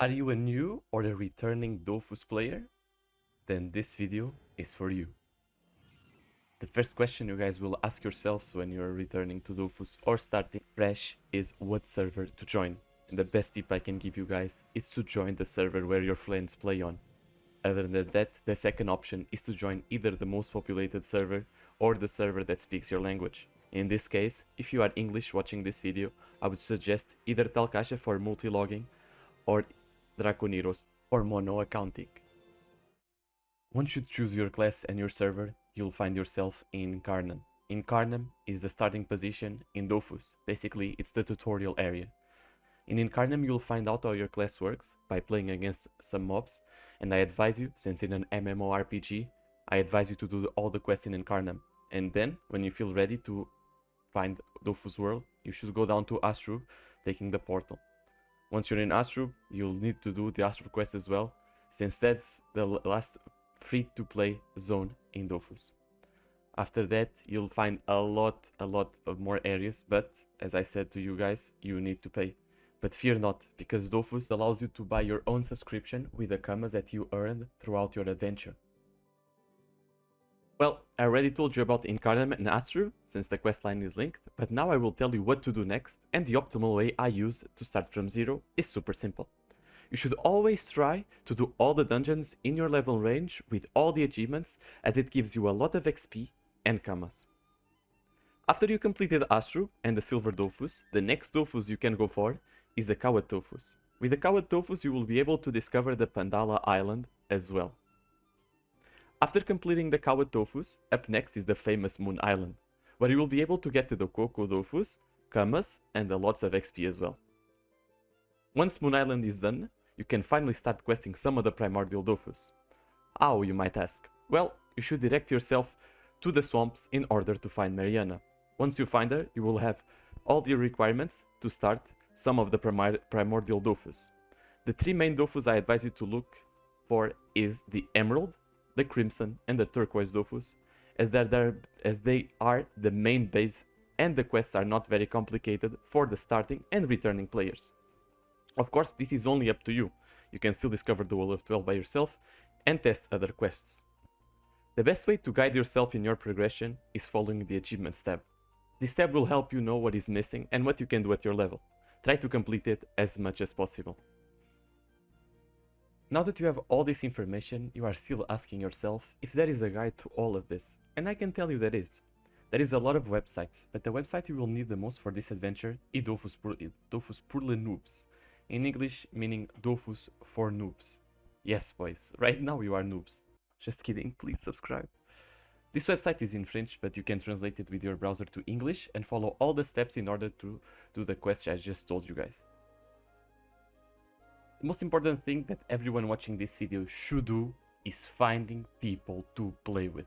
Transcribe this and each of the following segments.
Are you a new or a returning Dofus player? Then this video is for you. The first question you guys will ask yourselves when you're returning to Dofus or starting fresh is what server to join. And the best tip I can give you guys is to join the server where your friends play on. Other than that, the second option is to join either the most populated server or the server that speaks your language. In this case, if you are English watching this video, I would suggest either Talcaixa for multi-logging or Draconiros for mono accounting. Once you choose your class and your server, you'll find yourself in Incarnam. Incarnam is the starting position in Dofus. Basically, it's the tutorial area. In Incarnam, you'll find out how your class works by playing against some mobs, and I advise you, since in an MMORPG, I advise you to do all the quests in Incarnam. And then, when you feel ready to find Dofus world, you should go down to Astrub, taking the portal. Once you're in Astrub, you'll need to do the Astrub quest as well, since that's the last free-to-play zone in Dofus. After that, you'll find a lot of more areas, but as I said to you guys, you need to pay. But fear not, because Dofus allows you to buy your own subscription with the commas that you earned throughout your adventure. Well, I already told you about Incarnam and Astrub, since the questline is linked, but now I will tell you what to do next, and the optimal way I use to start from zero is super simple. You should always try to do all the dungeons in your level range with all the achievements, as it gives you a lot of XP and commas. After you completed Astrub and the Silver Dofus, the next Dofus you can go for is the Coward Dofus. With the Coward Dofus you will be able to discover the Pandala Island as well. After completing the Coward Dofus, up next is the famous Moon Island, where you will be able to get the Coco Dofus, commas, and lots of XP as well. Once Moon Island is done, you can finally start questing some of the Primordial Dofus. How, you might ask? Well, you should direct yourself to the swamps in order to find Mariana. Once you find her, you will have all the requirements to start some of the Primordial Dofus. The three main Dofus I advise you to look for is the Emerald, the Crimson, and the Turquoise Dofus, as they are the main base and the quests are not very complicated for the starting and returning players. Of course, this is only up to you. You can still discover the Wall of 12 by yourself and test other quests. The best way to guide yourself in your progression is following the Achivements tab. This tab will help you know what is missing and what you can do at your level. Try to complete it as much as possible. Now that you have all this information, you are still asking yourself if there is a guide to all of this, and I can tell you there is. There is a lot of websites, but the website you will need the most for this adventure is Dofus pour les Noobs. In English, meaning Dofus for noobs. Yes, boys, right now you are noobs. Just kidding, please subscribe. This website is in French, but you can translate it with your browser to English and follow all the steps in order to do the quest I just told you guys. The most important thing that everyone watching this video should do is finding people to play with.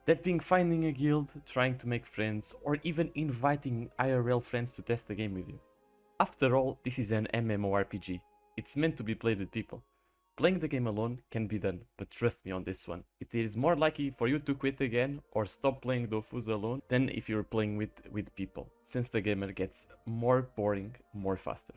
That being finding a guild, trying to make friends, or even inviting IRL friends to test the game with you. After all, this is an MMORPG. It's meant to be played with people. Playing the game alone can be done, but trust me on this one. It is more likely for you to quit again or stop playing Dofus alone than if you're playing with people, since the game gets more boring more faster.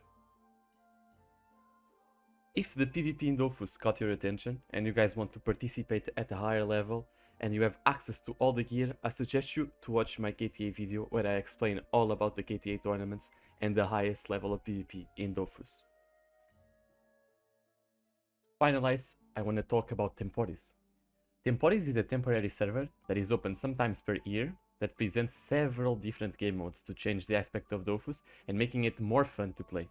If the PvP in Dofus caught your attention and you guys want to participate at a higher level and you have access to all the gear, I suggest you to watch my KTA video where I explain all about the KTA tournaments and the highest level of PvP in Dofus. To finalize, I want to talk about Temporis. Temporis is a temporary server that is open sometimes per year that presents several different game modes to change the aspect of Dofus and making it more fun to play.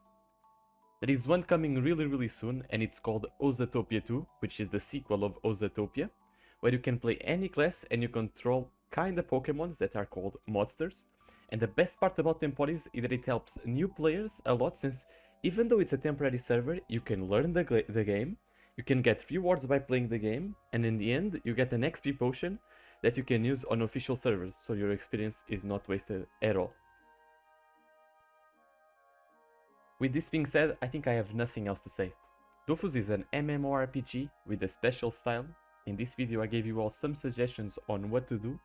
There is one coming really soon, and it's called Ozatopia 2, which is the sequel of Ozatopia, where you can play any class and you control kinda Pokemons that are called monsters. And the best part about Temporis is that it helps new players a lot, since even though it's a temporary server, you can learn the game, you can get rewards by playing the game, and in the end you get an XP potion that you can use on official servers, so your experience is not wasted at all. With this being said, I think I have nothing else to say. Dofus is an MMORPG with a special style. In this video I gave you all some suggestions on what to do,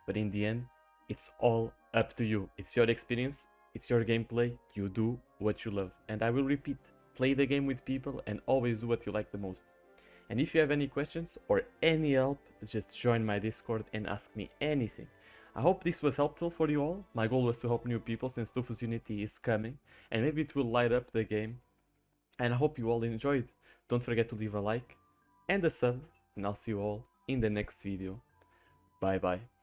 but in the end, it's all up to you. It's your experience, it's your gameplay, you do what you love. And I will repeat, play the game with people, and always do what you like the most. And if you have any questions or any help, just join my Discord and ask me anything. I hope this was helpful for you all. My goal was to help new people since Dofus Unity is coming, and maybe it will light up the game. And I hope you all enjoyed. Don't forget to leave a like and a sub, and I'll see you all in the next video. Bye bye.